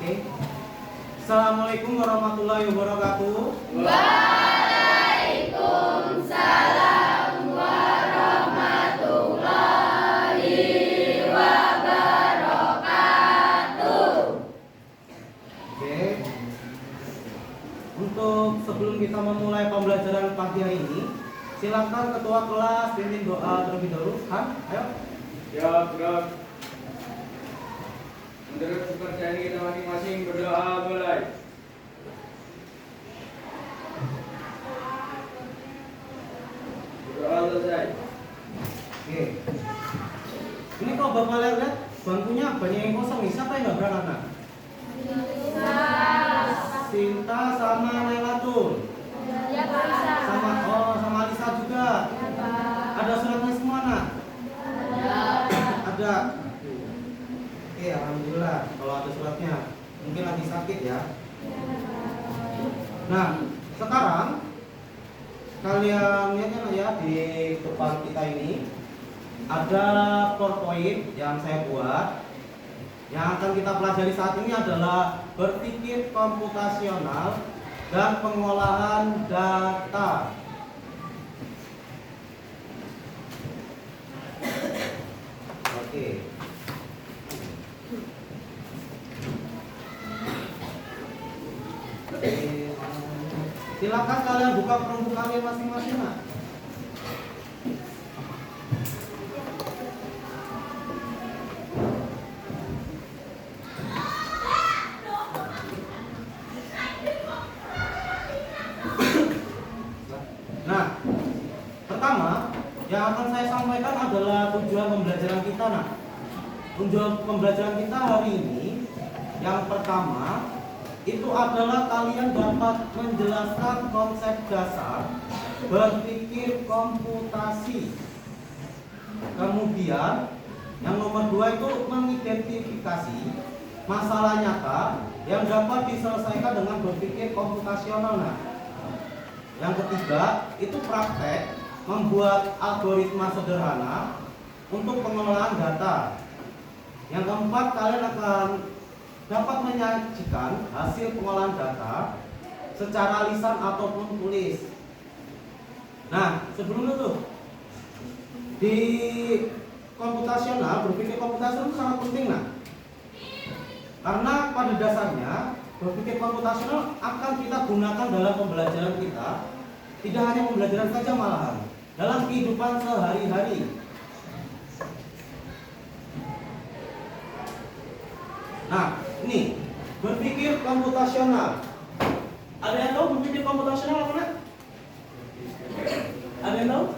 Oke. Assalamualaikum warahmatullahi wabarakatuh. Waalaikumsalam warahmatullahi wabarakatuh. Oke. Untuk sebelum kita memulai pembelajaran pagi hari ini, silakan ketua kelas pimpin doa terlebih dahulu. Han, ayo. Ya, gerak. Menurut pekerjaan kita masing-masing, berdoa mulai. Berdoa selesai. Oke. Ini kalau Bapak lihat bangkunya banyak yang kosong nih. Siapa yang nggak berangkat nak? Sinta sama Nailatul. Sama Alisa juga. Ada suratnya semua nak? Ada. Oke, alhamdulillah kalau ada suratnya. Mungkin lagi sakit ya. Nah, sekarang kalian lihat ya di depan kita ini ada PowerPoint yang saya buat. Yang akan kita pelajari saat ini adalah berpikir komputasional dan pengolahan data. Oke. Silakan kalian buka perangkat kalian masing-masing nak. Nah, pertama yang akan saya sampaikan adalah tujuan pembelajaran kita nak. Tujuan pembelajaran kita hari ini yang pertama itu adalah kalian dapat menjelaskan konsep dasar berpikir komputasi. Kemudian yang nomor 2 itu mengidentifikasi masalah nyata yang dapat diselesaikan dengan berpikir komputasional. Nah, yang ketiga itu praktek membuat algoritma sederhana untuk pengelolaan data. Yang keempat, kalian akan dapat menyajikan hasil pengolahan data secara lisan ataupun tulis. Nah, sebelum itu di komputasional, berpikir komputasional itu sangat penting nah. Karena pada dasarnya berpikir komputasional akan kita gunakan dalam pembelajaran kita. Tidak hanya pembelajaran saja malahan, dalam kehidupan sehari-hari. Nah, ini berpikir komputasional. Ada yang tahu berpikir komputasional apa nak? Ada yang tahu?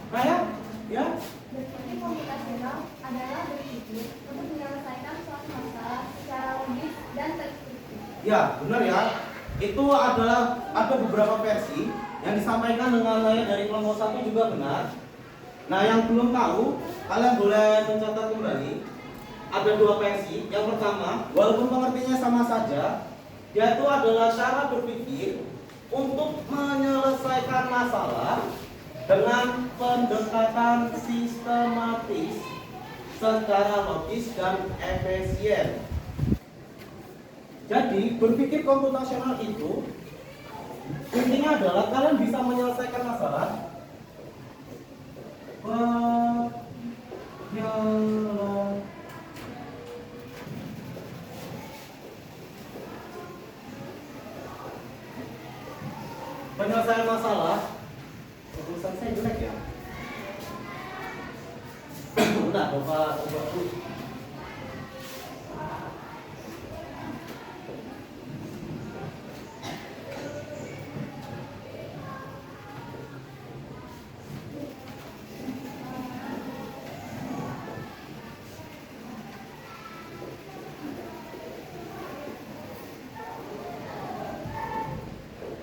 Nah ya? Berpikir komputasional adalah berpikir untuk menyelesaikan suatu masalah secara logis dan terstruktur. Ya, benar ya. Itu adalah ada beberapa versi yang disampaikan dengan layar dari kelompok 1 juga benar. Nah, yang belum tahu, kalian boleh mencatat kembali. Ada 2 versi. Yang pertama, walaupun pengertiannya sama saja, yaitu adalah cara berpikir untuk menyelesaikan masalah dengan pendekatan sistematis secara logis dan efisien. Jadi, berpikir komputasional itu intinya adalah kalian bisa menyelesaikan masalah penyelesaian masalah. Tulisan saya jelek ya. Udah, Bapak ubah.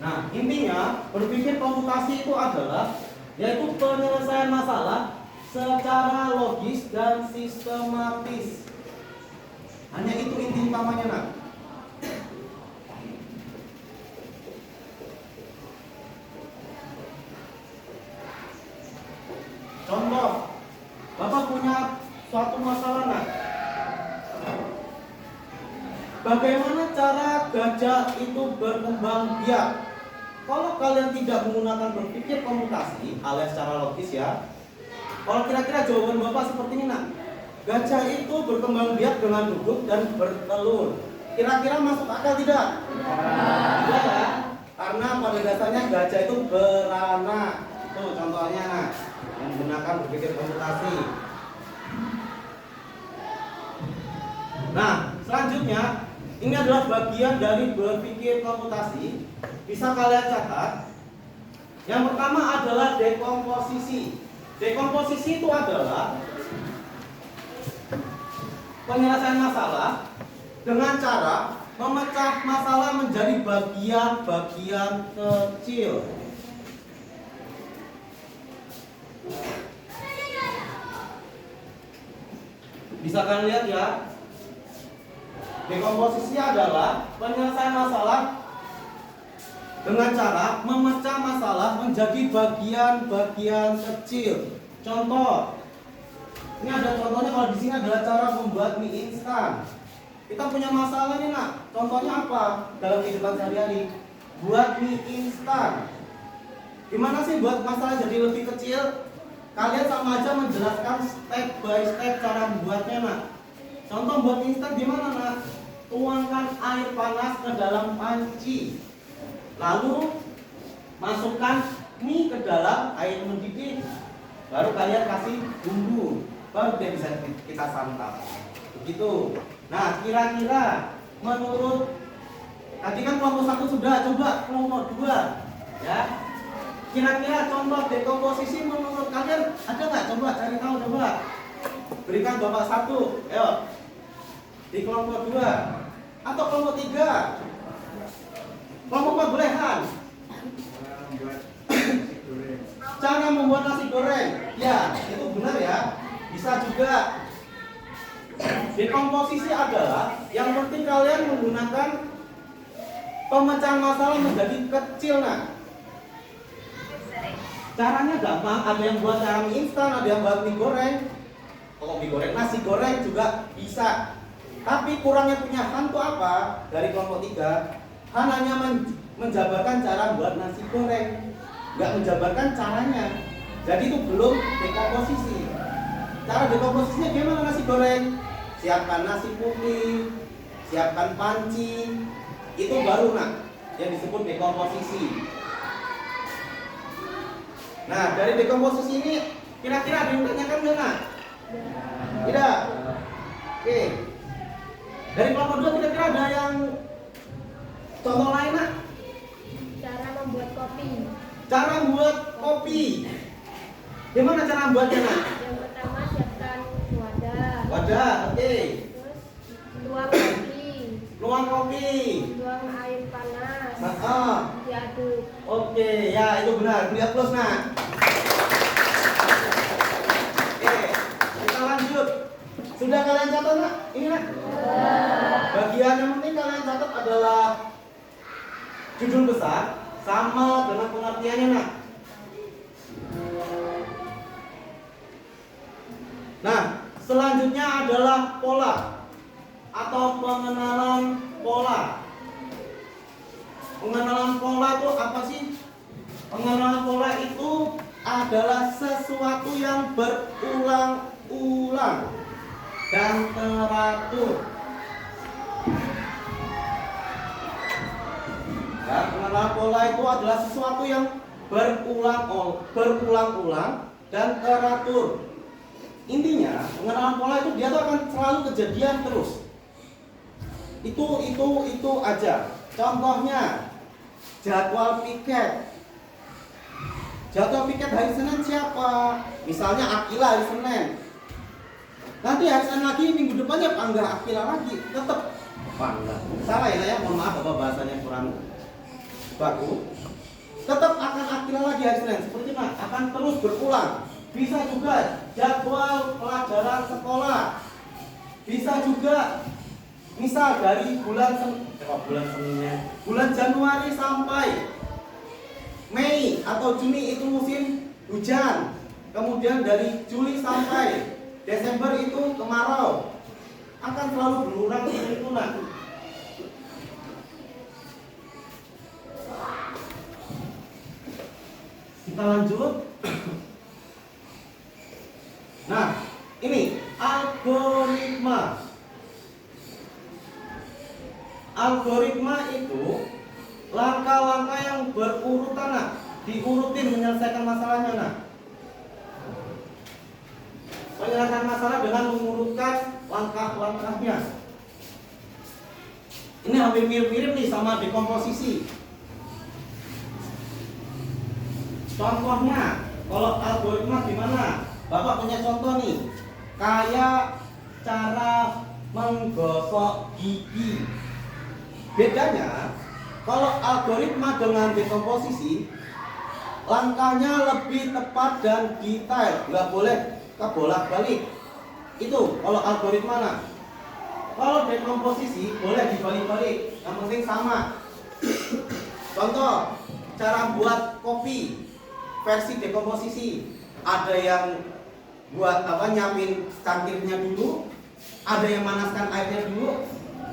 Nah, intinya berpikir komputasi itu adalah yaitu penyelesaian masalah secara logis dan sistematis. Hanya itu inti utamanya nak. Contoh, Bapak punya suatu masalah nggak? bagaimana cara gajah itu berkembang biak? Kalau kalian tidak menggunakan berpikir komputasi alias secara logis ya, kalau kira-kira jawaban Bapak seperti ini nak, gajah itu berkembang biak dengan duduk dan bertelur. Kira-kira masuk akal tidak? Tidak ya, karena pada dasarnya gajah itu beranak. Itu contohnya nak, menggunakan berpikir komputasi. Nah, selanjutnya ini adalah bagian dari berpikir komputasi. Bisa kalian catat. Yang pertama adalah dekomposisi. Dekomposisi itu adalah penyelesaian masalah dengan cara memecah masalah menjadi bagian-bagian kecil. Bisa kalian lihat ya. Dekomposisi adalah penyelesaian masalah dengan cara memecah masalah menjadi bagian-bagian kecil. Contoh, ini ada contohnya. Kalau di sini adalah cara membuat mie instan. Kita punya masalah nih nak. Contohnya apa dalam kehidupan sehari-hari? Buat mie instan. Gimana sih buat masalah jadi lebih kecil? Kalian sama aja menjelaskan step by step cara membuatnya nak. Contoh buat mie instan gimana nak? Tuangkan air panas ke dalam panci. Lalu masukkan mie ke dalam air mendidih. Baru kalian kasih bumbu. Baru dia bisa kita santap. Begitu. Nah, kira-kira menurut tadi kan kelompok 1 sudah, coba kelompok 2 ya. Kira-kira contoh dekomposisi menurut kalian ada nggak? Coba cari tahu, coba. Berikan Bapak 1. Ayo. Di kelompok 2 atau kelompok 3. Kelompok 4 bolehan. Cara membuat nasi goreng. Ya, itu benar ya. Bisa juga. Dekomposisi adalah yang penting kalian menggunakan pemecahan masalah menjadi kecil nah. Caranya gampang, ada yang buat cara mie instan, ada yang buat mie goreng. Kalau mie goreng, nasi goreng juga bisa. Tapi kurangnya punya Han itu apa? Dari kelompok 3, Han hanya menjabarkan cara buat nasi goreng, nggak menjabarkan caranya. Jadi itu belum dekomposisi. Cara dekomposisinya gimana nasi goreng? Siapkan nasi putih, siapkan panci, itu baru nak yang disebut dekomposisi. Nah, dari dekomposisi ini kira-kira ada yang tanyakan nggak nak? Tidak. Oke. Dari kelompok 2 kira-kira ada yang contoh lain nak? Cara membuat kopi. Cara membuat kopi. Gimana cara membuatnya nak? Yang pertama siapkan wadah. Wadah, oke. Terus tuang kopi. Tuang kopi. Tuang air panas. Diaduk. Oke, ya itu benar. Beri plus nak. Oke, kita lanjut. Sudah kalian catat nak? Ini nak. Bagian yang penting kalian catat adalah judul besar sama dengan pengertiannya nak. Nah, selanjutnya adalah pola atau pengenalan pola. Pengenalan pola itu apa sih? Pengenalan pola itu adalah sesuatu yang berulang-ulang dan teratur. Ya, pengenalan pola itu adalah sesuatu yang berulang-ulang dan teratur. Intinya, pengenalan pola itu dia tuh akan selalu kejadian terus. Itu aja. Contohnya, jadwal piket. Jadwal piket hari Senin siapa? Misalnya Akila hari Senin. Nanti hari Senin lagi minggu depannya panggah Akila lagi, tetap panggah. Salah ya, mohon maaf Bapak bahasanya kurang bagus. Tetap akan Akila lagi hari Senin. Seperti itu akan terus berulang. Bisa juga jadwal pelajaran sekolah. Bisa juga misal dari bulan Januari sampai Mei atau Juni itu musim hujan. Kemudian dari Juli sampai Desember itu kemarau. Akan selalu berulang seperti itu nah. lanjut. Nah, ini algoritma. Algoritma itu langkah-langkah yang berurutan, nah, diurutin menyelesaikan masalahnya, nah. Menyelesaikan masalah dengan mengurutkan langkah-langkahnya. Ini hampir mirip-mirip nih sama dekomposisi. Contohnya, kalau algoritma gimana? Bapak punya contoh nih, kayak cara menggosok gigi. Bedanya, kalau algoritma dengan dekomposisi, langkahnya lebih tepat dan detail, nggak boleh kebolak-balik. Itu kalau algoritma. Nah, kalau dekomposisi boleh dibalik-balik, yang penting sama. Contoh, cara buat kopi versi dekomposisi. Ada yang buat nyiapin cangkirnya dulu, ada yang manaskan airnya dulu.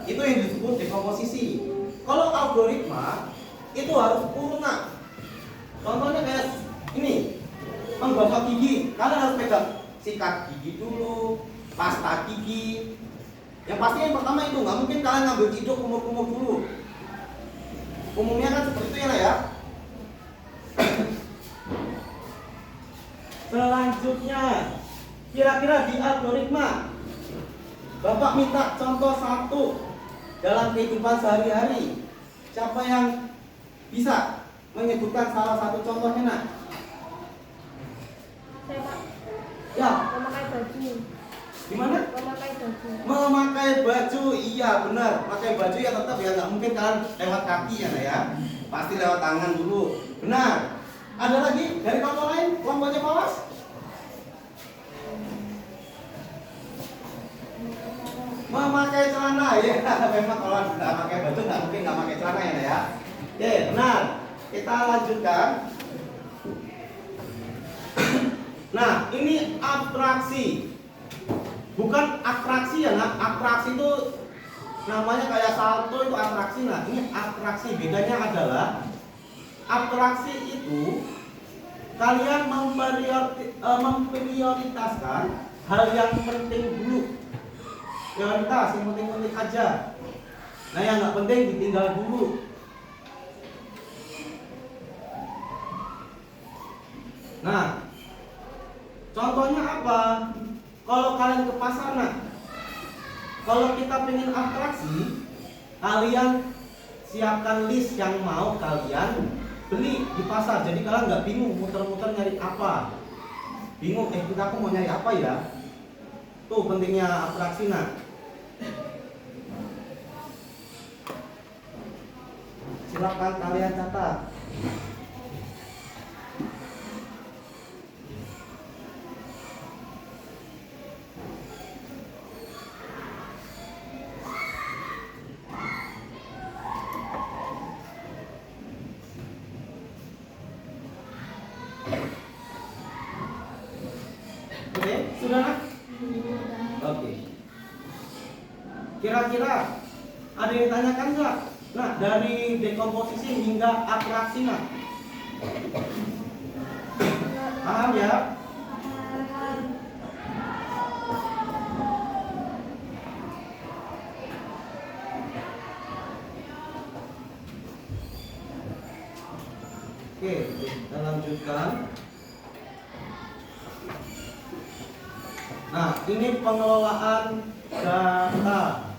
Itu yang disebut dekomposisi. Kalau algoritma itu harus urunan. Contohnya kayak ini, menggosok gigi. Kalian harus pegang sikat gigi dulu, pasta gigi. Yang pasti yang pertama itu, nggak mungkin kalian ngambil ciduk kumur-kumur dulu. Umumnya kan seperti itu ya. Selanjutnya, kira-kira di algoritma, Bapak minta contoh satu dalam kehidupan sehari-hari. Siapa yang bisa menyebutkan salah satu contohnya, nak? Saya Pak. Ya. Memakai baju. Gimana? Memakai baju. Memakai baju, iya benar. Pakai baju ya tetap ya, nggak mungkin kalian lewat kaki ya, nak ya. Pasti lewat tangan dulu. Benar. Ada lagi dari kelompok lain? Kelompoknya Pawas? Memakai celana ya. Memang kalau nggak pakai baju nggak mungkin nggak pakai celana ya, nak ya. Oke, benar. Kita lanjutkan. Nah, ini abstraksi. Bukan atraksi ya, nah. Atraksi itu namanya kayak salto, itu atraksi. Nah, ini abstraksi. Bedanya adalah abstraksi itu kalian memprioritaskan hal yang penting dulu. Prioritas yang penting-penting aja. Nah, yang nggak penting ditinggal dulu. Nah, contohnya apa? Kalau kalian ke pasar, nah, kalau kita pengen atraksi, kalian siapkan list yang mau kalian beli di pasar. Jadi kalian nggak bingung muter-muter nyari apa. Bingung, aku mau nyari apa ya? Tuh pentingnya atraksi, nah. Silakan kalian catat. Oke, sudah nak? Oke. Kira-kira ada yang ditanyakan nggak? Nah, dari dekomposisi hingga atraksi, nah. Paham ya? Oke, kita lanjutkan. Nah, ini pengelolaan data.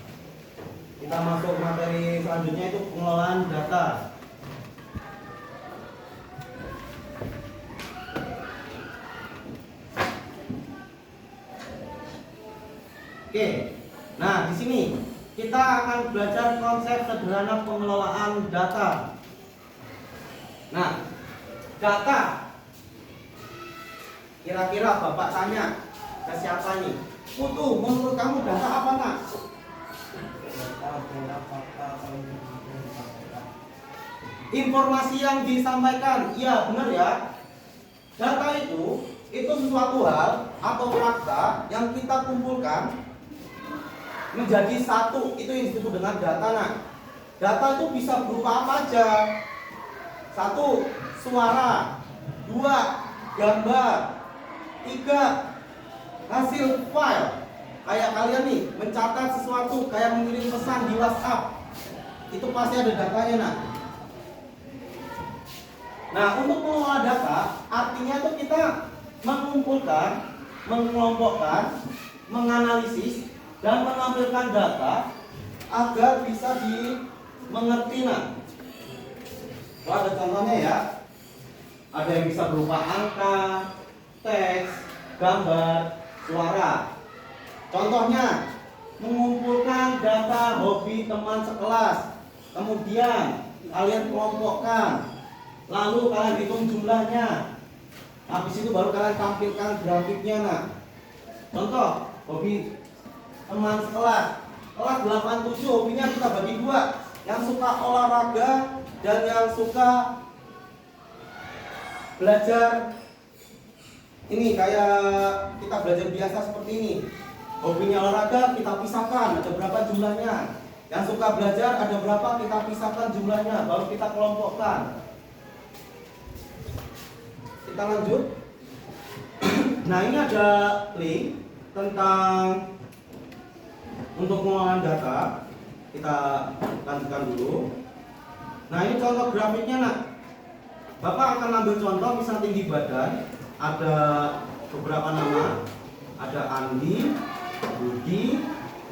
Kita masuk materi selanjutnya, itu pengelolaan data. Oke. Nah, di sini kita akan belajar konsep sederhana pengelolaan data. Nah, data. Kira-kira Bapak tanya ke siapa nih? Putu, menurut kamu data apa, nak? Informasi yang disampaikan, iya benar ya. Data itu sesuatu hal atau fakta yang kita kumpulkan menjadi satu, itu yang disebut dengan data. Nah, data itu bisa berupa apa aja? Satu, suara. 2 gambar, 3 hasil file. Kayak kalian nih mencatat sesuatu, kayak mengirim pesan di WhatsApp, itu pasti ada datanya nak. Nah, untuk mengolah data artinya tuh kita mengumpulkan, mengelompokkan, menganalisis dan menampilkan data agar bisa dimengerti nak. Tuh ada contohnya ya. Ada yang bisa berupa angka, teks, gambar, suara. Contohnya mengumpulkan data hobi teman sekelas. Kemudian kalian kelompokkan. Lalu kalian hitung jumlahnya. Habis itu baru kalian tampilkan grafiknya nah. Contoh hobi teman sekelas. Kelas 87 hobinya kita bagi 2. Yang suka olahraga dan yang suka belajar ini kayak kita belajar biasa seperti ini. Hobinya olahraga kita pisahkan ada berapa jumlahnya. Yang suka belajar ada berapa kita pisahkan jumlahnya, baru kita kelompokkan. Kita lanjut. Nah, ini ada link tentang untuk pengolahan data. Kita lanjutkan dulu. Nah, ini contoh grafiknya nak. Bapak akan ambil contoh misal tinggi badan, ada beberapa nama, ada Andi, Budi,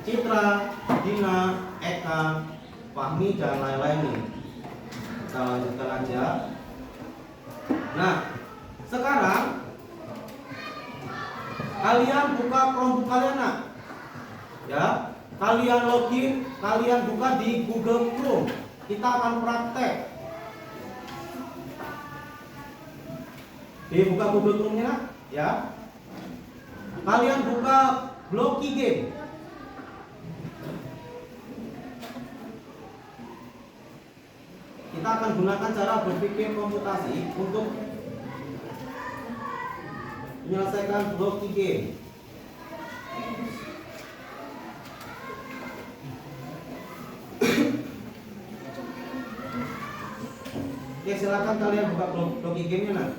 Citra, Dina, Eka, Fahmi dan lain-lain nih. Kita lanjutkan aja. Nah, sekarang kalian buka Chromebook kalian nak. Ya, kalian login, kalian buka di Google Chrome. Kita akan praktek. Buka Google Chrome-nya nak, ya. Kalian buka Blocky Game. Kita akan gunakan cara berpikir komputasi untuk menyelesaikan Blocky Game. Oke, silakan kalian buka Blocky Game-nya nah.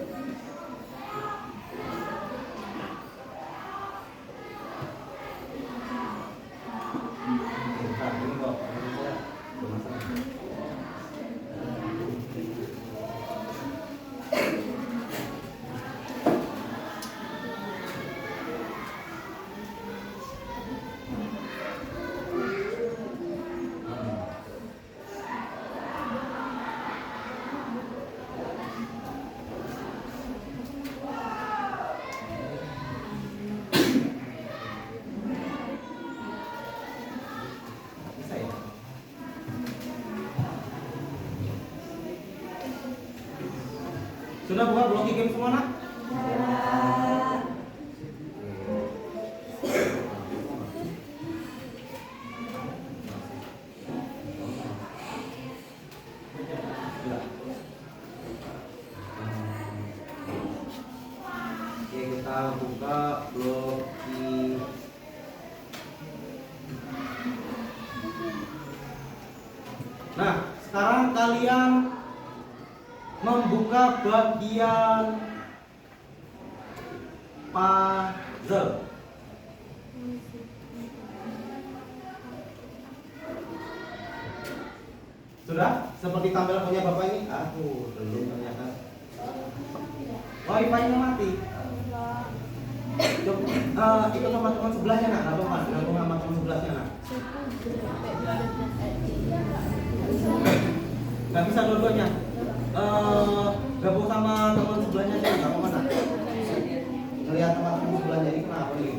Sudah buka Blocky Game semua nak? Oke, kita buka Blocky. Nah, sekarang kalian membuka bagian puzzle. Sudah? Seperti tampilan punya Bapak ini? Aku belum ternyata. Wifi-nya mati. Coba itu teman-teman sebelahnya nak, apa mas? Gabung sama teman sebelahnya nak. Gak bisa dua-duanya. Gabung sama teman sebelahnya aja nggak apa-apa nak. Ngelihat teman-teman sebelahnya ini kenapa nih?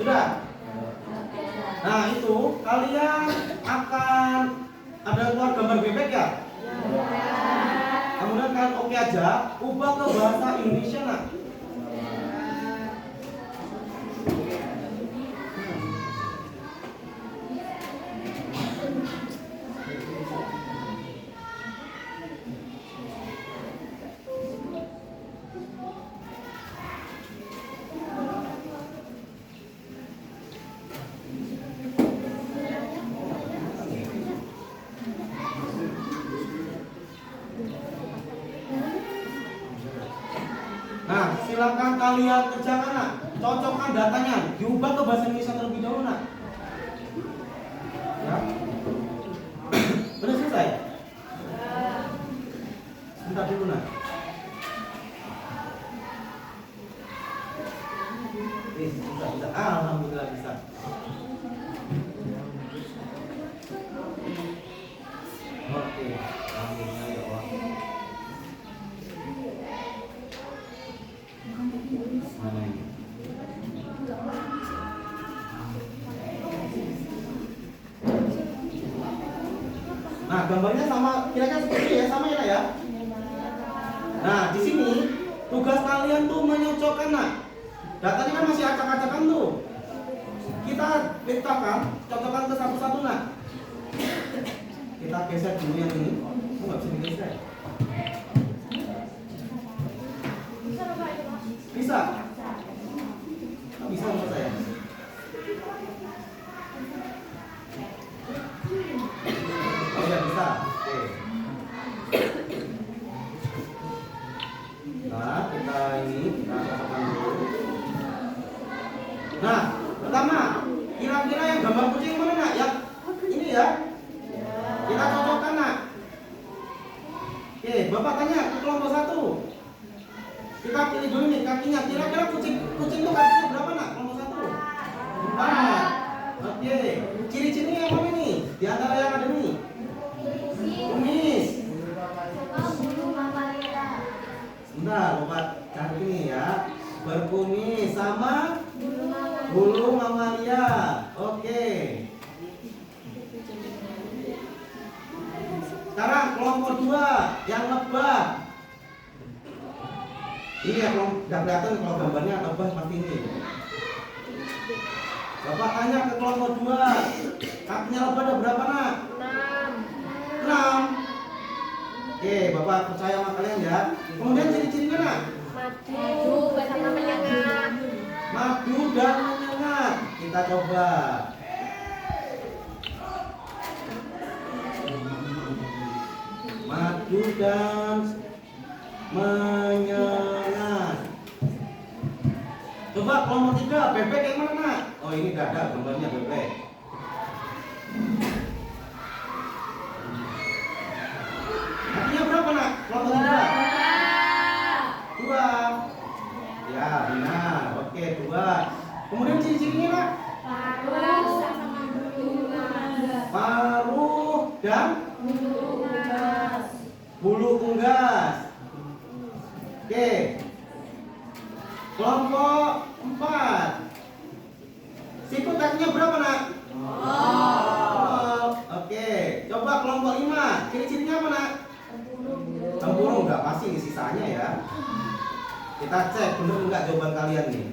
Sudah. Nah itu kalian akan ada keluar gambar bebek ya? Kemudian kalian oke aja, ubah ke bahasa Indonesia nak. Nah, silakan kalian kerjakan nak. Cocokkan datanya, diubah ke bahasa Indonesia terlebih dahulu nak. Ya. Sudah selesai? Sebentar dulu nak. Bisa. Alhamdulillah bisa. Oke, alhamdulillah ya Allah. Mana ini? Nah, gambarnya sama, kira-kira seperti ya, sama ya, ya. Nah, di sini tugas kalian tuh menyocokkan nak. Datanya kan masih acak-acakan tuh. Kita petakan, cocokkan ke satu-satu nak. Kita geser dulu yang ini. Oh, nggak bisa digeser. Bisa? Nggak bisa menurut saya. Oh ya bisa. Oke. Nah, kita cocokkan dulu. Nah, pertama, kira-kira yang gambar kucing mana nak? Yang ini ya. Kita cocokkan nak. Oke, Bapak tanya ke kelompok 1. Kita pilih dulu nih kakinya. Kira-kira kucing itu kakinya berapa nak? Kelompok 1. 4. Oke. Ciri-cirinya yang mana nih? Di antara yang ada nih. Kumis. Sebentar, Bapak cari ini ya. Berkumis sama bulu mamalia. Oke. Sekarang kelompok 2 yang lebah. Ini ya, kalau nggak kelihatan kalau gambarnya lebah seperti ini. Bapak tanya ke kelompok 2, kakinya lebah ada berapa nak? 6. Oke, Bapak percaya sama kalian ya. Kemudian ciri-cirinya nak? Maju bersama menyengat. Madu dan menyengat. Kita coba. Madu dan menyengat. Coba kelompok 3, bebek yang mana nak? Oh ini tidak ada gambarnya bebek. Kakinya berapa nak? Kelompok 3. 2. Ya benar. Oke 2. Kemudian ciri-cirinya nak? Paruh dan bulu unggas. Oke. Kelompok 4. Sikut kakinya berapa nak? Oh. Oke. Coba kelompok 5. Ciri-cirinya apa nak? Tempurung enggak pasti ini sisanya ya. Kita cek benar enggak jawaban kalian nih.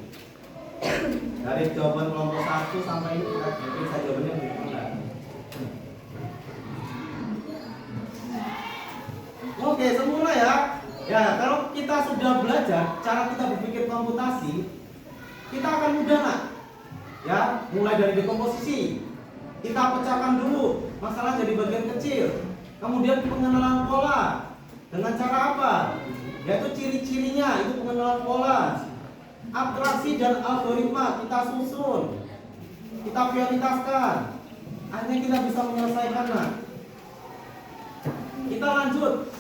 Dari jawaban kelompok 1 sampai ini kita bisa jawabannya benar enggak. Oke, sempurna ya. Ya, kalau kita sudah belajar cara kita berpikir komputasi, kita akan mudah nak. Ya, mulai dari dekomposisi. Kita pecahkan dulu masalah jadi bagian kecil. Kemudian pengenalan pola. Dengan cara apa? Yaitu ciri-cirinya, itu pengenalan pola. Abstraksi dan algoritma kita susun. Kita prioritaskan. Akhirnya kita bisa menyelesaikan nak. Kita lanjut.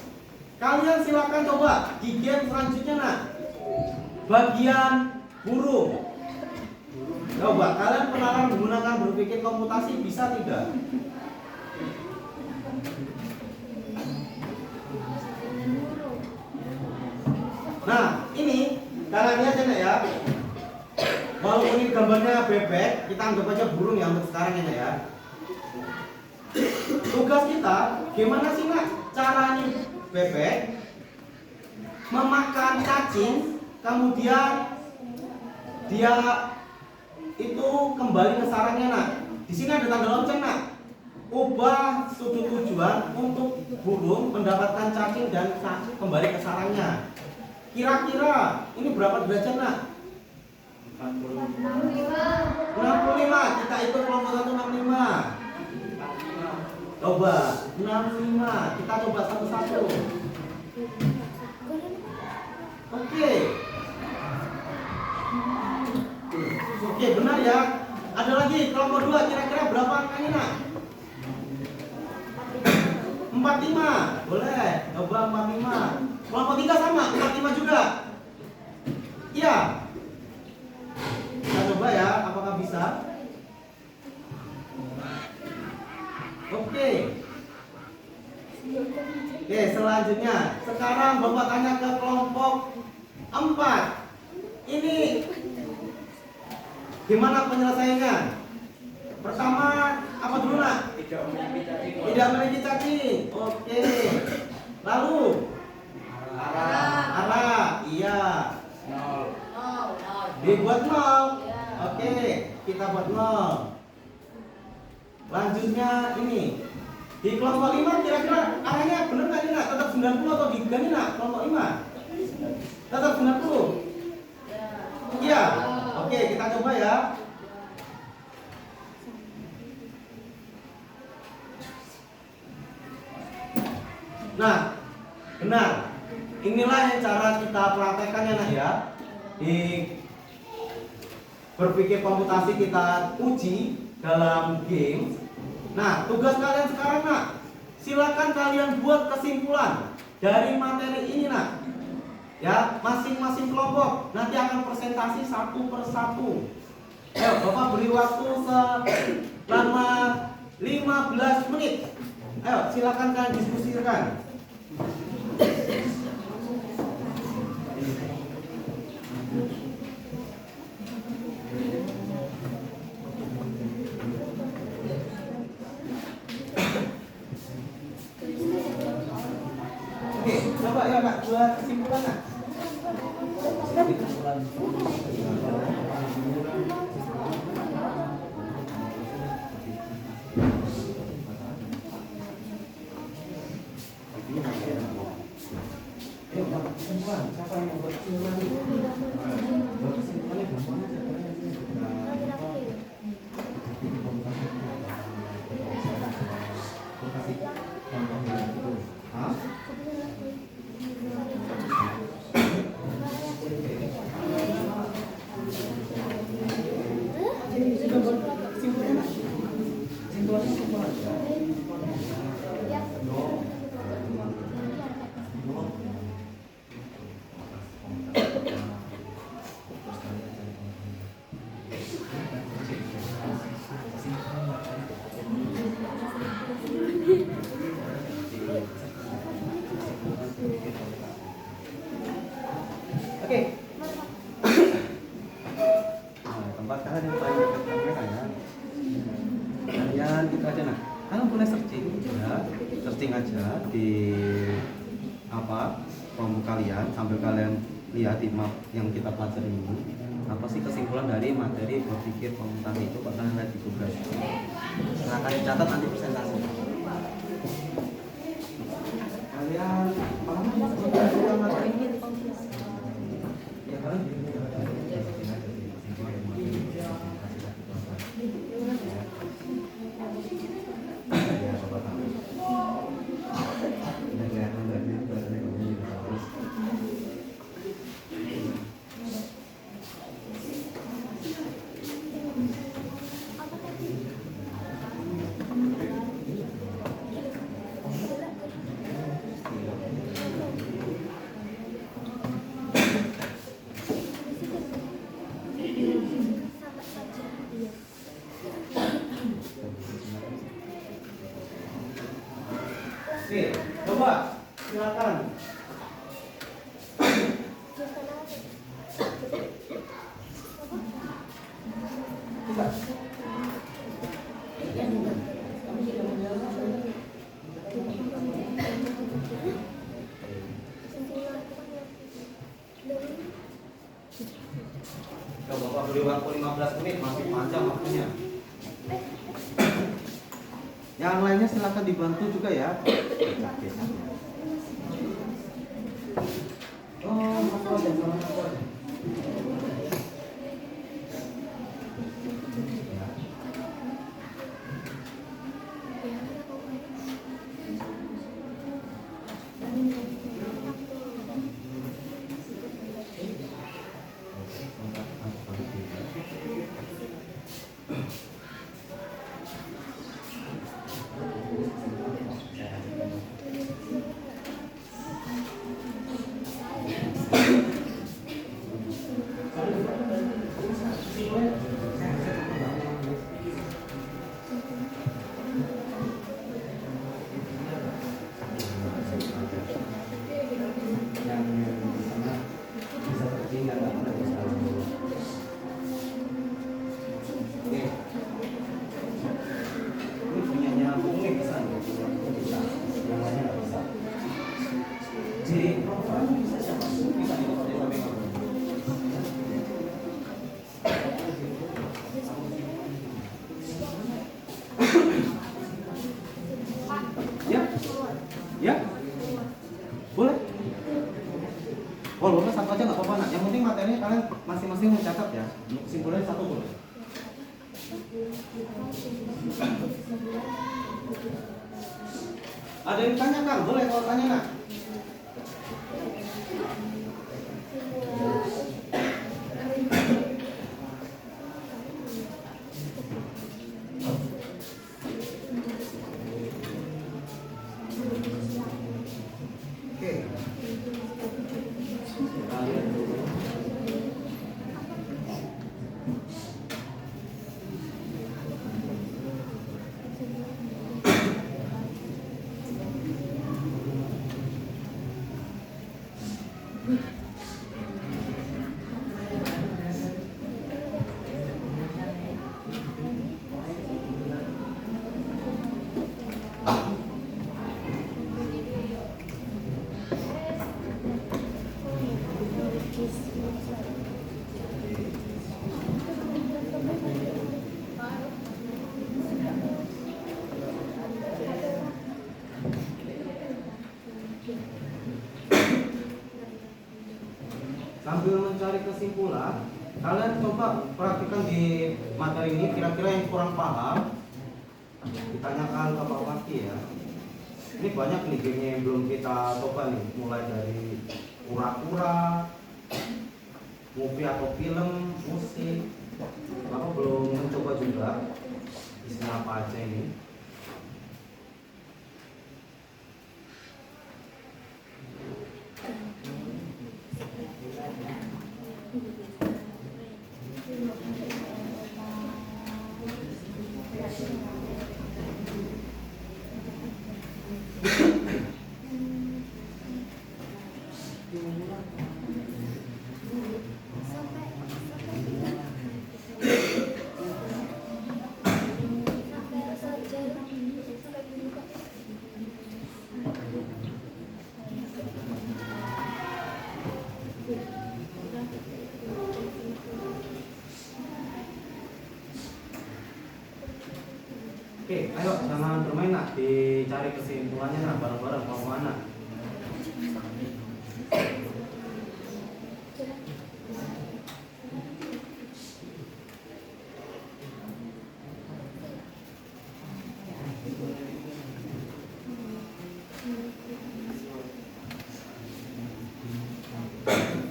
Kalian silakan coba di game selanjutnya nak. Bagian burung. Coba kalian kenalan menggunakan berpikir komputasi bisa tidak? Nah ini kalian lihat aja ya. Walaupun ini gambarnya bebek, kita anggap aja burung ya untuk sekarang ini ya. Tugas kita gimana sih nak caranya bebek memakan cacing, kemudian dia itu kembali ke sarangnya nak. Di sini ada tanda lonceng nak. Ubah sudut tujuan untuk burung mendapatkan cacing dan kembali ke sarangnya. Kira-kira ini berapa derajat nak? 65. Kita ikut kelompok 1 65. Coba 65. Kita coba satu-satu. Oke. benar ya. Ada lagi kelompok 2, kira-kira berapa angkanya nak? 45. Boleh, coba 45. Kelompok 3 sama, 45 juga. Iya. Kita coba ya, apakah bisa? Oke. Oke, selanjutnya. Sekarang Bapak tanya ke kelompok 4. Ini gimana penyelesaiannya? Pertama, apa dulu nak? Tidak memiliki cacing. Tidak memiliki cacing. Oke. Lalu arah. Iya. 0. Dibuat 0. Oke, kita buat 0. Lanjutnya ini. Di kelompok 5 kira-kira arahnya benar nggak ini nak? Tetap 90 atau diganti nak? Kelompok 5. Tetap 90. Iya. Oke, kita coba ya. Nah, benar. Inilah yang cara kita praktekkannya nak ya. Di berpikir komputasi kita uji dalam game. Nah, tugas kalian sekarang nak, silakan kalian buat kesimpulan dari materi ini nak. Ya, masing-masing kelompok nanti akan presentasi satu per satu. Ayo, Bapak beri waktu selama 15 menit. Ayo, silakan kalian diskusikan. Oke, coba ya Kak, buat kesimpulan Kak. Siapa yang mau berkesimpulan? Berkesimpulannya gampang aja. Hah? Sudah buat kesimpulannya? Kesimpulannya apa aja? Oke. Nah, tempat kalian yang paling dekat kamera ya. Kalian itu aja nah. Kalian boleh searching ya, searching aja di kelompok kalian sambil kalian lihat di map yang kita pelajari ini. Apa sih kesimpulan dari materi berpikir komputasi itu? Kalian lihat di Google. Silahkan dicatat nanti presentasi. Kalian paham tentang materi ini? Ya kalian Oke, coba silakan. Coba Bapak beri waktu 15 menit, masih panjang waktunya. Yang lainnya silakan dibantu juga ya. Oh, masuk aja, masuk aja. Walaupun satu aja nggak apa-apa nak. Yang penting materinya kalian masing-masing mencatat ya. Untuk kesimpulannya satu boleh. Ada yang tanyakan? Boleh kalau tanya nak. Oke. Sambil mencari kesimpulan, kalian coba perhatikan di materi ini kira-kira yang kurang paham ditanyakan ke Pak Fakti ya. Ini banyak nih game yang belum kita coba nih, mulai dari kura-kura, movie atau film, musik. Bapak belum mencoba juga isinya apa aja ini. Oke, ayo jangan bermain nak, dicari kesimpulannya nak, bareng-bareng mau kemana?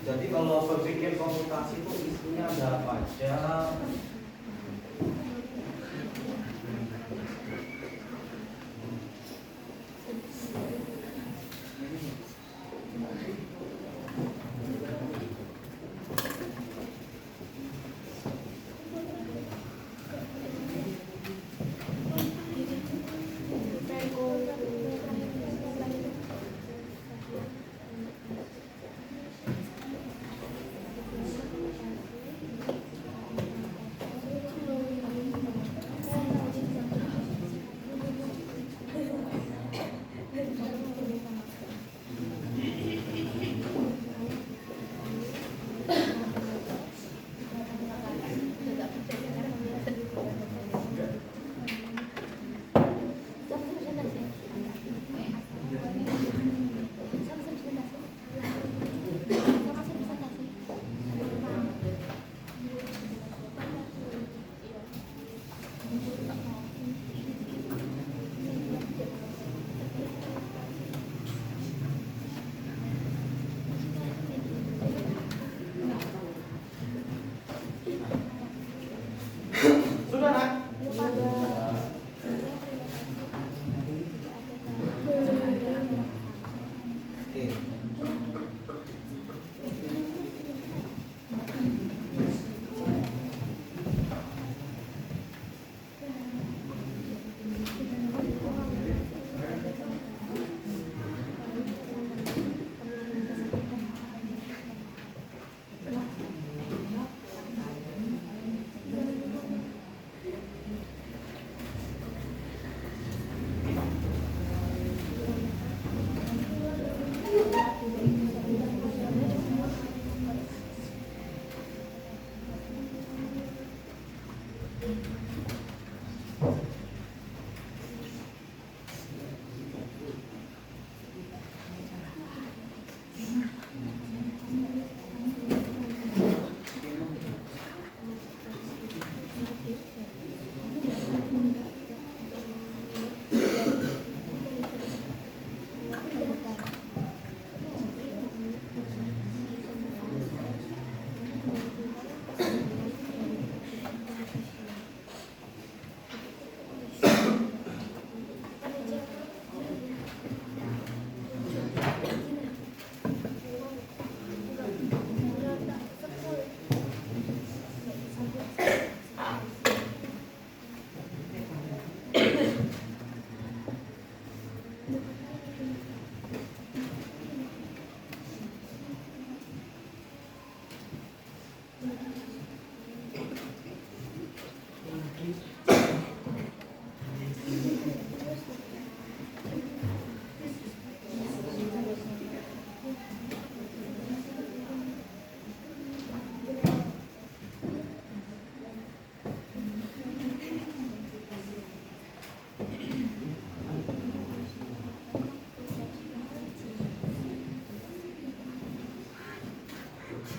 Jadi kalau berpikir komputasi itu isinya ada apa aja?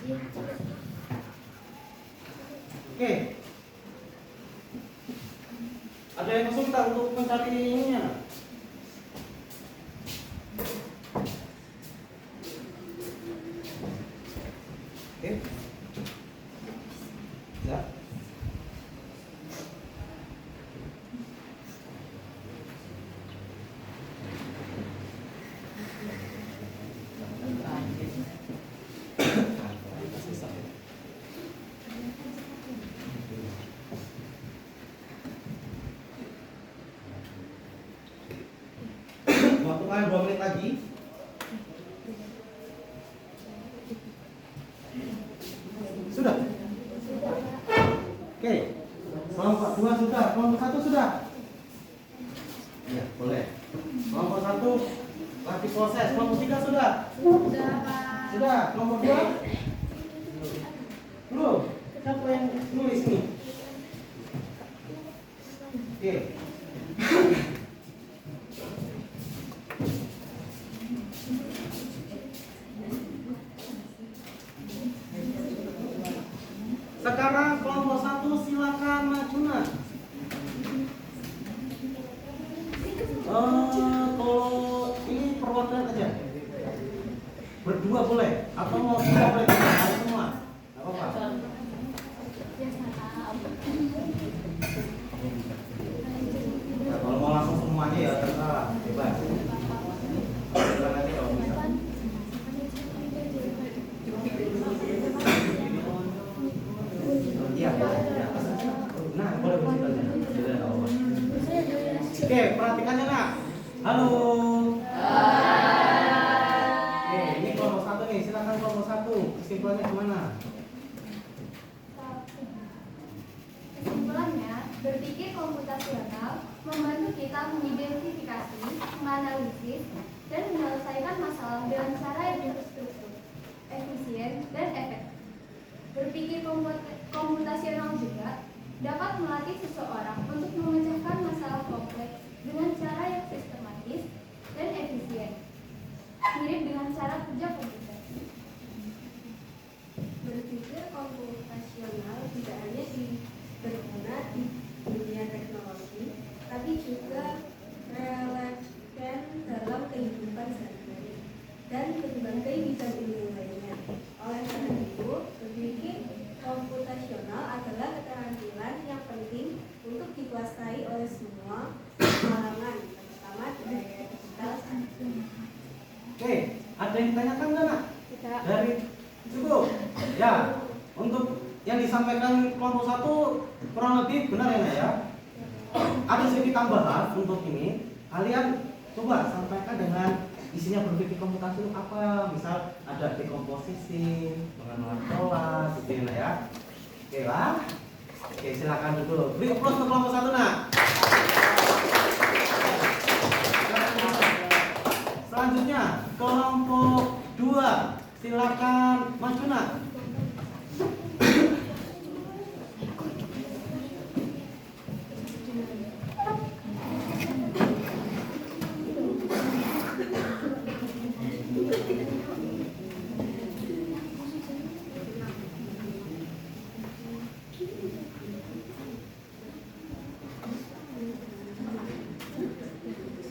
Oke. Ada yang kesulitan untuk mencari ininya? Oke. Ya. Waktu kalian 2 menit lagi. Sudah? Oke. Kelompok 2 sudah, kelompok 1 sudah. Ya, boleh. Kelompok 1 lagi proses, kelompok 3 sudah. Sudah, Pak. Sudah, kelompok 2 belum. Siapa yang nulis nih? Oke. Sekarang kelompok 1 silakan maju nah. Kalau ini perwakilan aja. Berdua boleh atau mau kita boleh kita semua. Enggak apa-apa. Nah, kalau mau langsung semuanya ya terserah, bebas. Terserah nanti kalau bisa. Iya, ya. Nah, boleh begitu aja. Sudah, nggak apa-apa. Oke, perhatikannya nak. Halo. Oke, ini kelompok 1 nih. Silakan kelompok 1. Kesimpulannya gimana? Kesimpulannya, berpikir komputasional membantu kita mengidentifikasi, menganalisis, dan menyelesaikan masalah dengan cara yang terstruktur, efisien, dan efektif. Berpikir komputasional juga dapat melatih seseorang untuk memecahkan masalah kompleks dengan cara yang sistematis dan efisien, mirip dengan cara kerja komputer. Berpikir komputasional tidak hanya berguna di dunia teknologi, tapi juga relevan dalam kehidupan sehari-hari dan berbagai bidang ilmu lainnya. Oleh karena itu, berpikir komputasional adalah keterampilan yang penting untuk dikuasai oleh semua kalangan, terutama di era digital saat ini. Oke, ada yang ditanyakan nggak nak? Dari cukup. Ya, untuk yang disampaikan kelompok 1 kurang lebih benar ya nak ya. Ada sedikit tambahan untuk ini. Kalian coba sampaikan dengan isinya berpikir komputasi itu apa? Misal ada dekomposisi, pengenalan pola, gitu ya nak ya. Oke lah. Oke, silakan dulu. Beri aplaus untuk kelompok 1 nak. Selanjutnya kelompok 2, silakan maju nak.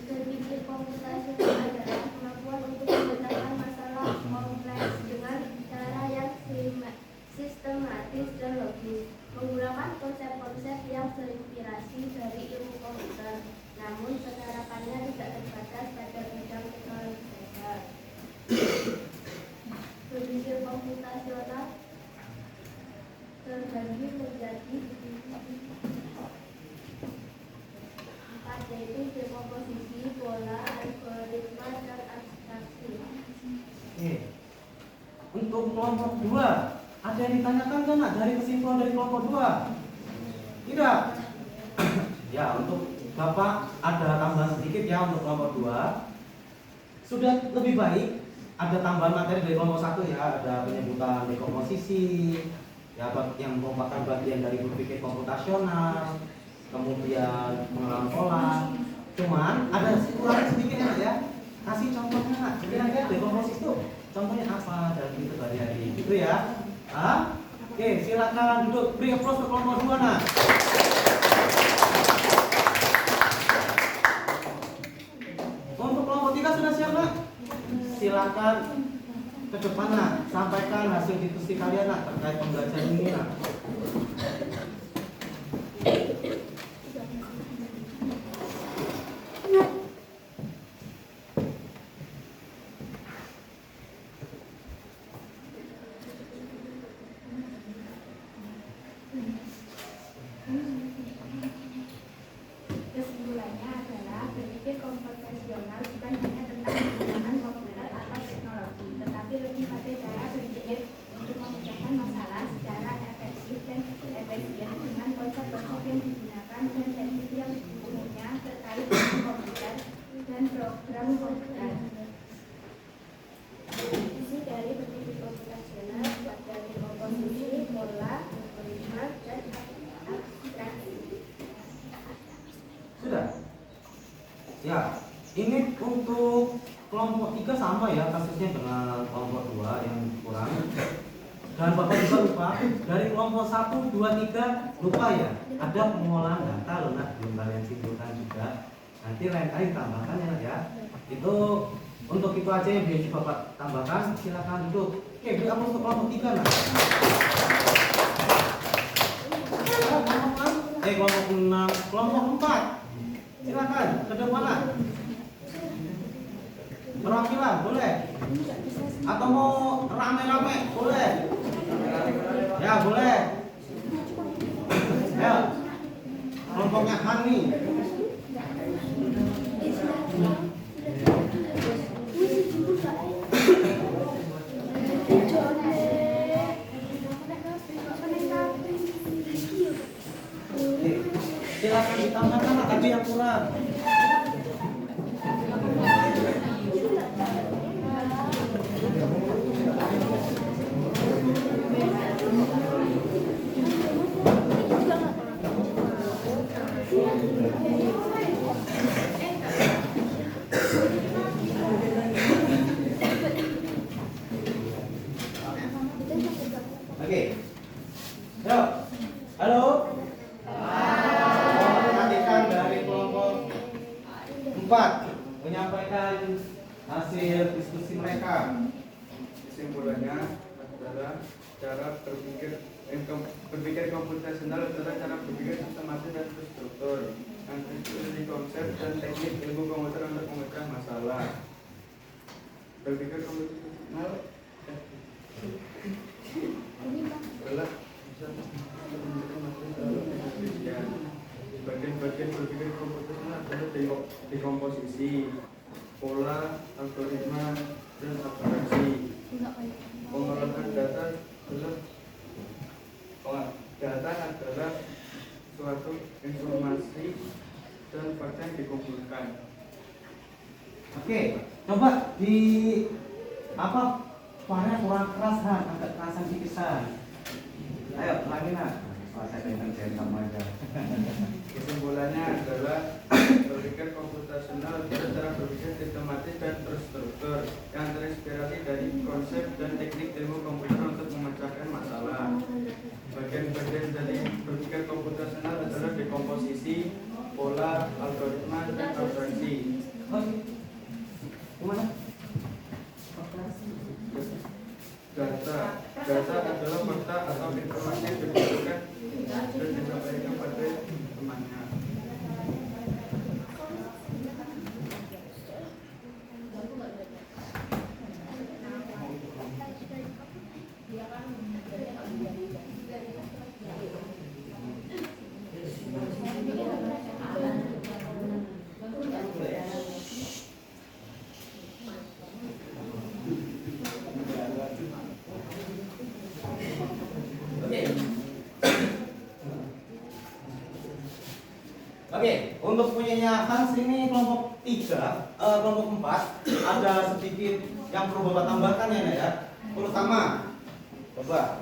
Berpikir komputasional adalah kemampuan untuk memecahkan masalah kompleks dengan cara yang sistematis dan logis, menggunakan konsep-konsep yang terinspirasi dari ilmu komputer, namun penerapannya tidak terbatas pada bidang teknologi saja. Berpikir komputasional terbagi menjadi 4, yaitu dekomposisi, pola, algoritma, dan abstraksi. Oke. Untuk kelompok 2, ada yang ditanyakan kan nak dari kesimpulan dari kelompok 2? Tidak. Ya, untuk Bapak ada tambahan sedikit ya untuk kelompok 2. Sudah lebih baik ada tambahan materi dari kelompok 1 ya, ada penyebutan dekomposisi, ya yang merupakan bagian dari berpikir komputasional, kemudian pengenalan pola. Cuman ada kurang sedikit nak ya. Kasih contohnya nak. Kira-kira dekomposisi itu contohnya apa dalam hidup hari-hari gitu ya. Ah? Oke, silakan duduk. Beri applause ke kelompok 2 nah. Untuk kelompok 3 sudah siap nak? Silakan ke depan nak. Sampaikan hasil diskusi kalian nak terkait pembelajaran ini nak. Kesimpulannya adalah berpikir komputasional bukan hanya tentang penggunaan komputer atau teknologi, tetapi lebih pada cara berpikir untuk memecahkan masalah secara efektif dan efisien dengan konsep-konsep yang digunakan dan teknik yang umumnya terkait dengan komputer dan program komputer. Isi dari berpikir komputasional dari komposisi, pola, algoritma, dan abstraksi. Sudah? Ya, ini untuk kelompok 3 sama ya kasusnya dengan kelompok 2 yang kurang. Dan Bapak juga lupa, dari kelompok 1, 2, 3 lupa ya, ada pengolahan data loh nak, belum kalian simpulkan juga. Nanti lain kali tambahkan ya nak ya. Itu untuk itu aja yang bisa Bapak tambahkan, silakan duduk. Oke, beri aplaus untuk kelompok 3 nak. Kelompok 6, kelompok 4. Silakan, ke depan lah. Perwakilan, boleh? Atau mau rame-rame, boleh? Ya, boleh. Ya, kelompoknya Hani. Silakan ditambahkan tadi yang kurang. Oke. Yuk. Halo. Perhatikan dari kelompok 4 menyampaikan hasil diskusi mereka. Kesimpulannya adalah cara berpikir komputasional adalah cara berpikir sistematis dan terstruktur yang terdiri konsep dan teknik ilmu komputer untuk memecah masalah. Berpikir komputasional adalah bisa bagian-bagian berpikir komputasional adalah dekomposisi, pola, algoritma, dan abstraksi. Pengolahan data adalah suatu informasi dan fakta yang dikumpulkan. Oke, coba di apa? Suaranya kurang keras kan, agak kerasan sedikit. Ayo, lagi nak. Saya pengen sama aja. Kesimpulannya adalah berpikir komputasional adalah cara berpikir sistematis dan terstruktur yang terinspirasi dari konsep dan teknik ilmu komputer untuk memecahkan masalah. Bagian-bagian dari berpikir komputasional adalah dekomposisi, pola, algoritma, dan abstraksi. Gimana? Data adalah fakta atau informasi yang dikumpulkan dan disampaikan pada temannya. Oke, untuk punyanya Hans ini kelompok 3, kelompok 4 ada sedikit yang perlu Bapak tambahkan ya, Nak, ya. Terutama, coba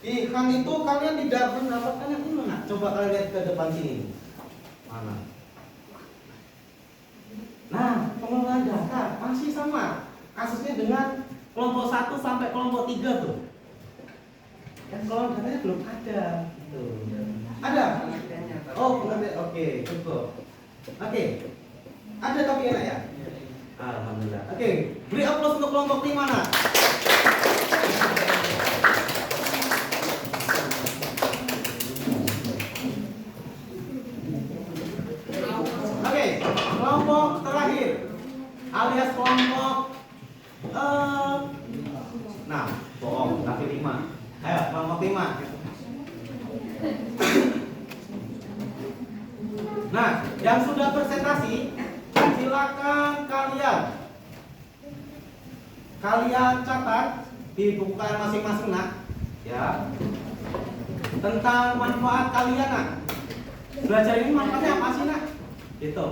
di Han itu kalian tidak mendapatkan yang ini, Nak. Coba kalian lihat ke depan sini. Mana? Nah, pengelolaan data masih sama kasusnya dengan kelompok 1 sampai kelompok 3 tuh. Yang kolom datanya belum ada. Tuh. Ada? Oh, pengertian. Oke, cukup. Oke. Ada tapi enak ya? Alhamdulillah. Oke, beri aplaus untuk kelompok 5 nak. Oke, kelompok terakhir alias kelompok nah, bohong, tapi 5. Ayo, kelompok 5. Nah, yang sudah presentasi, silakan kalian catat di buku kalian masing-masing nak, ya, tentang manfaat kalian nak. Belajar ini manfaatnya apa sih nak? Gitu.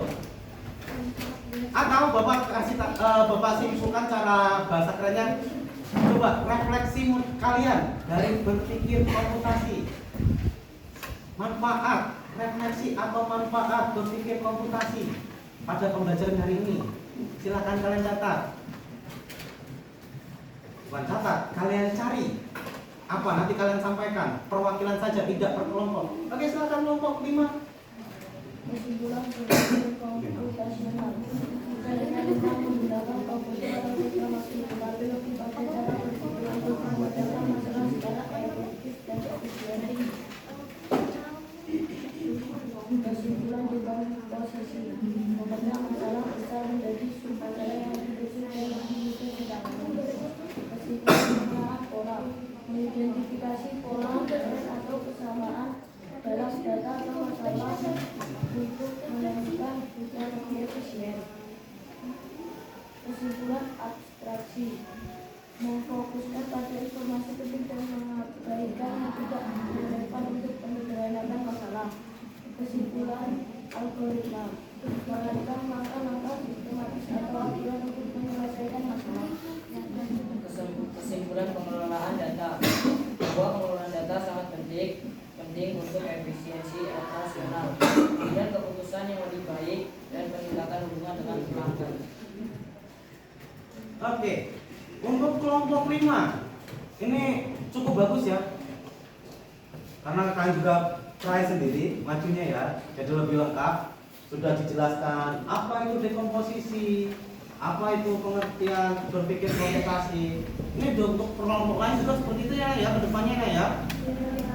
Atau bapak simpulkan cara bahasa kerennya. Coba refleksi kalian dari berpikir komputasi. Manfaat, refleksi atau manfaat berpikir komputasi pada pembelajaran hari ini. Silakan kalian catat. Bukan catat, kalian cari. Apa nanti kalian sampaikan? Perwakilan saja, tidak per kelompok. Oke, silakan kelompok 5. Kesimpulan berpikir komputasional. Kalian menggunakan komputer atau informasi tetapi lebih pada cara berpikir untuk memecahkan masalah secara efektif dan efisien. Kesimpulan dibangun posisi memecah masalah besar menjadi masalah yang dideteksi dan diselesaikan. Kesimpulan pengenalan pola mengidentifikasi pola atau kesamaan dalam data atau masalah untuk menemukan tujuan lebih efisien. Kesimpulan abstraksi memfokuskan pada informasi penting dan mengabaikan yang tidak relevan untuk menyederhanakan masalah. Kesimpulan algoritma merancang langkah-langkah sistematis atau aturan untuk menyelesaikan masalah. Kesimpulan pengelolaan data bahwa pengelolaan data sangat penting untuk efisiensi operasional dan keputusan yang lebih baik dan peningkatan hubungan dengan pelanggan. Oke, untuk kelompok 5 ini cukup bagus ya, karena kalian juga try sendiri majunya ya, jadi lebih lengkap. Sudah dijelaskan apa itu dekomposisi, apa itu pengertian berpikir komputasi. Ini untuk kelompok lain juga seperti itu ya kedepannya ya.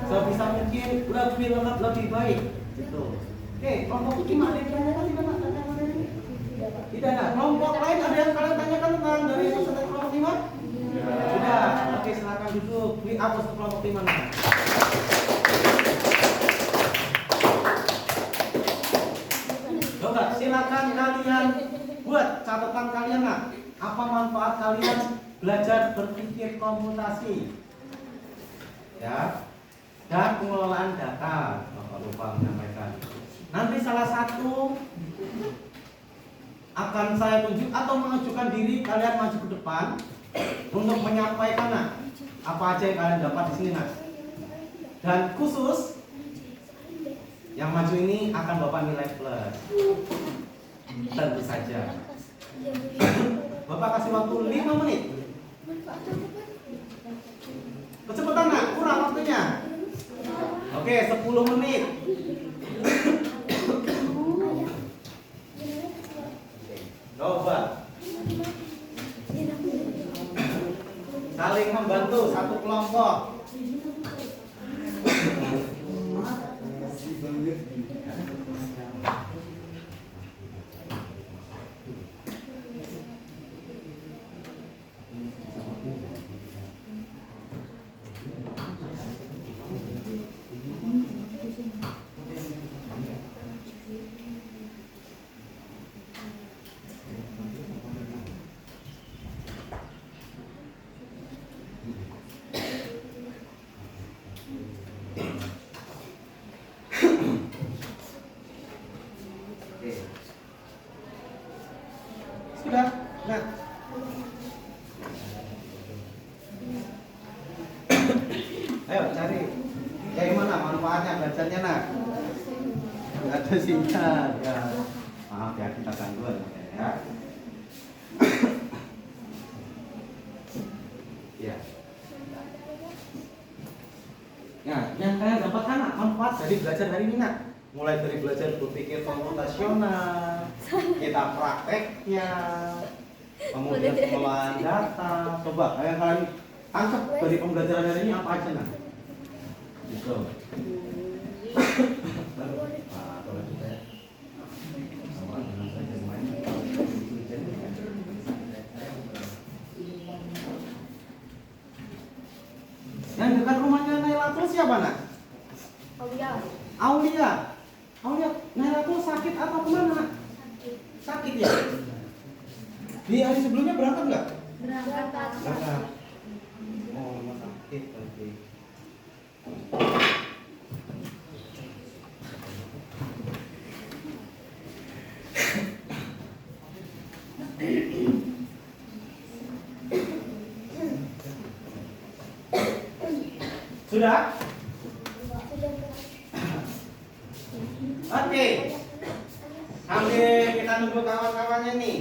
Sebisa mungkin lebih lengkap, lebih baik gitu. Oke, kelompok 5 ada yang tanyakan tidak Pak? Tidak ada. Kelompok lain ada yang kalian tanyakan tentang dari peserta kelompok 5? Sudah. Oke, silakan duduk. Beri aplaus untuk kelompok 5 nih. Coba silakan kalian buat catatan kalian nak. Apa manfaat kalian belajar berpikir komputasi? Ya. Dan pengelolaan data. Bapak lupa menyampaikan. Nanti salah satu akan saya tunjuk atau mengajukan diri, kalian maju ke depan untuk menyampaikan nak, apa aja yang kalian dapat di sini nak. Dan khusus yang maju ini akan Bapak nilai plus. Tentu saja. Bapak kasih waktu 5 menit. Kecepatan nak, kurang waktunya. Oke, 10 menit. Coba saling membantu satu kelompok. Sudah, nah. Ayo cari dari mana manfaatnya belajarnya nak. Nggak ada sinyal ya. Maaf ya kita gangguan ya. Ya. Nah, yang kalian dapatkan nak manfaat dari belajar hari ini nak. Mulai dari belajar berpikir komputasional, kita prakteknya, kemudian pengelolaan data. Coba kalian tangkap dari pembelajaran hari ini apa aja nak? Gitu. Yang dekat rumahnya Naila tuh siapa nak? Aulia. Naila tuh sakit atau kemana? Sakit ya? Di hari sebelumnya berangkat nggak? Berangkat. Oh, rumah sakit. Oke. Sudah? Oke. Sambil kita nunggu kawan-kawannya nih.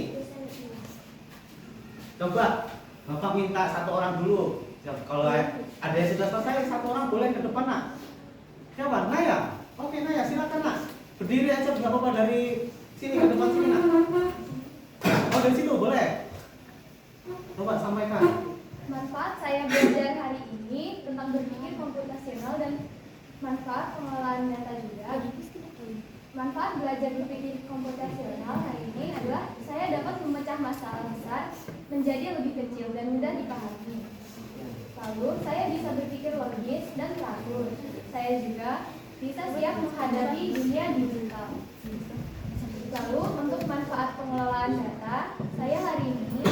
Coba Bapak minta satu orang dulu. Kalau ada yang sudah selesai, satu orang boleh ke depan nak. Siapa? Naya. Oke Naya, silakan nak. Berdiri aja nggak apa-apa dari sini ke depan sini nak. Oh dari situ boleh. Coba sampaikan. Manfaat saya belajar hari ini tentang berpikir komputasional dan manfaat pengelolaan data juga. Manfaat belajar berpikir komputasional hari ini adalah saya dapat memecah masalah besar menjadi lebih kecil dan mudah dipahami. Lalu saya bisa berpikir logis dan teratur. Saya juga bisa siap menghadapi dunia digital. Lalu untuk manfaat pengelolaan data, saya hari ini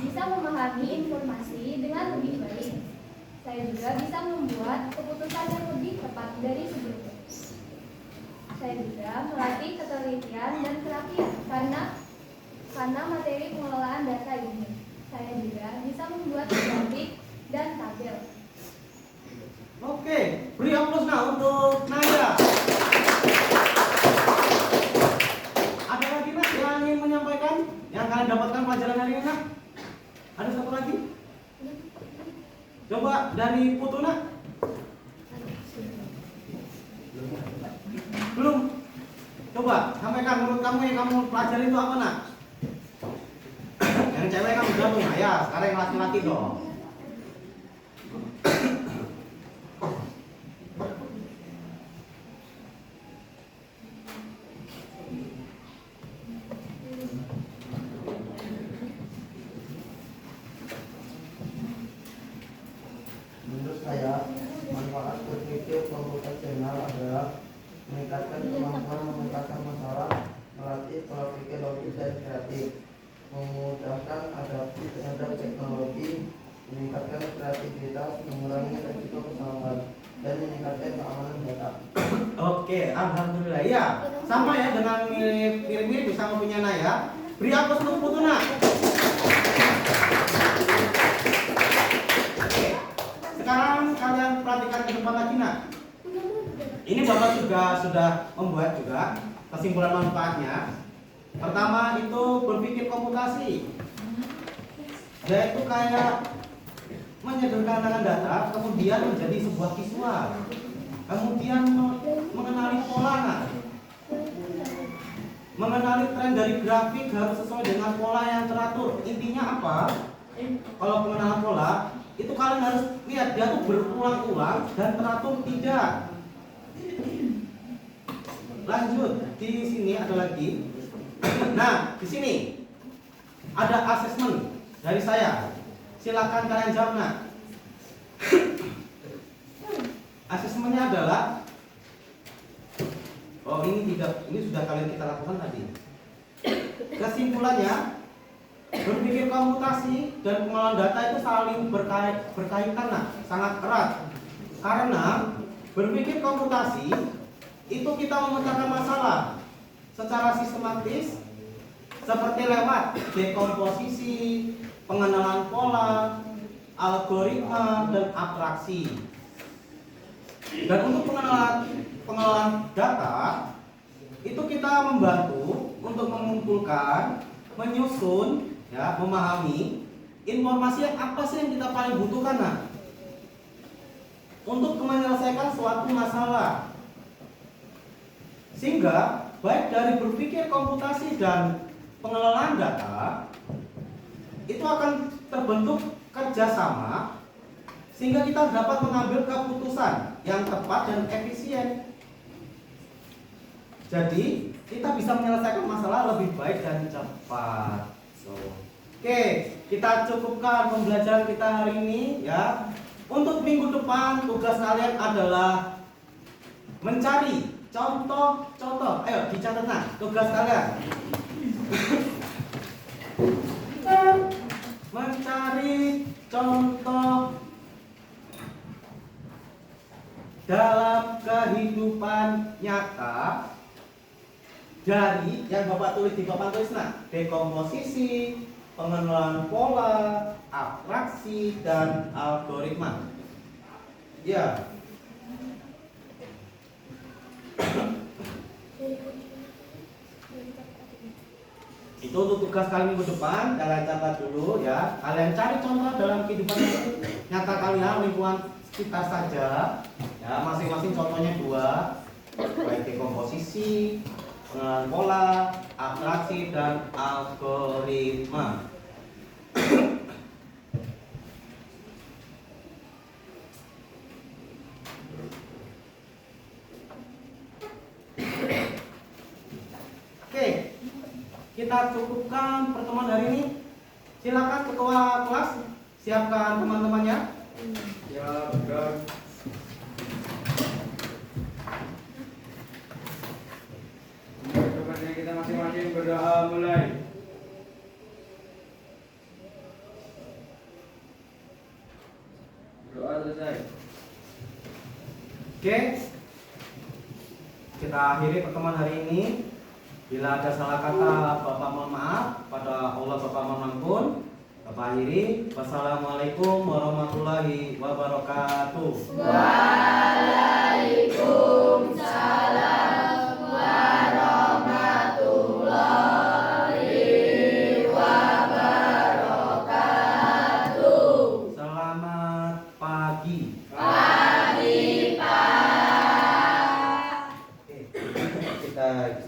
bisa memahami informasi dengan lebih baik. Saya juga bisa membuat keputusan yang lebih tepat dari sebelumnya. Saya juga melatih ketelitian dan kerapian karena materi pengelolaan data ini. Saya juga bisa membuat grafik dan tabel. Oke, beri aplaus nah untuk Naya. Ada lagi nak yang ingin menyampaikan yang kalian dapatkan pelajaran hari ini nak? Ada satu lagi? Coba dari Putu nak? Belum? Coba sampaikan menurut kamu yang kamu pelajari itu apa nak? Yang cewek kan udah tuh Naya, sekarang yang laki-laki dong. Menurut saya, manfaat berpikir komputasional adalah meningkatkan kemampuan memecahkan masalah, melatih pola pikir logis dan kreatif, memudahkan adaptasi terhadap teknologi, meningkatkan kreativitas, mengurangi risiko kesalahan, dan meningkatkan keamanan data. Oke, alhamdulillah ya. Sama ya dengan mirip-mirip sama punya Naya. Beri aplaus untuk Putu nak. Oke. Sekarang kalian perhatikan ke depan lagi nak. Ini Bapak juga sudah membuat juga kesimpulan manfaatnya. Pertama itu berpikir komputasi, yaitu kayak menyederhanakan data kemudian menjadi sebuah visual, kemudian mengenali pola nah. Mengenali tren dari grafik harus sesuai dengan pola yang teratur. Intinya apa? Kalau pengenalan pola itu kalian harus lihat dia tuh berulang-ulang dan teratur tidak. Lanjut, di sini ada lagi. Nah, di sini ada asesmen dari saya. Silakan kalian jawab nah. Asesmennya adalah ini sudah kalian kita lakukan tadi. Kesimpulannya, berpikir komputasi dan pengelolaan data itu saling berkaitan nah, sangat erat. Karena berpikir komputasi itu kita memecahkan masalah secara sistematis seperti lewat dekomposisi, pengenalan pola, algoritma, dan abstraksi. Dan untuk pengenalan data itu kita membantu untuk mengumpulkan, menyusun, ya, memahami informasi yang apa sih yang kita paling butuhkan nah. untuk menyelesaikan suatu masalah. Sehingga baik dari berpikir komputasi dan pengelolaan data itu akan terbentuk kerjasama sehingga kita dapat mengambil keputusan yang tepat dan efisien. Jadi kita bisa menyelesaikan masalah lebih baik dan cepat. Oke, kita cukupkan pembelajaran kita hari ini ya. Untuk minggu depan tugas kalian adalah mencari contoh-contoh. Ayo dicatat nah, tugas kalian. Mencari contoh dalam kehidupan nyata dari yang Bapak tulis di papan tulis nah, dekomposisi, pengenalan pola, abstraksi, dan algoritma. Ya. Itu untuk tugas kali minggu depan, kalian catat dulu ya. Kalian cari contoh dalam kehidupan nyata kalian, lingkungan kita saja. Ya, masing-masing contohnya 2, baik dekomposisi, pengenalan pola, abstraksi, dan algoritma. Oke, kita cukupkan pertemuan hari ini. Silakan ketua kelas siapkan teman-temannya. Ya, betul. Sepertinya kita masing-masing berdoa mulai. Doa selesai. Oke, kita akhiri pertemuan hari ini. Bila ada salah kata, Bapak mohon maaf. Pada Allah Bapak mohon ampun. Bapak akhiri. Wassalamualaikum warahmatullahi wabarakatuh. Waalaikumsalam warahmatullahi wabarakatuh. Selamat pagi. Pagi, Pak. Oke, kita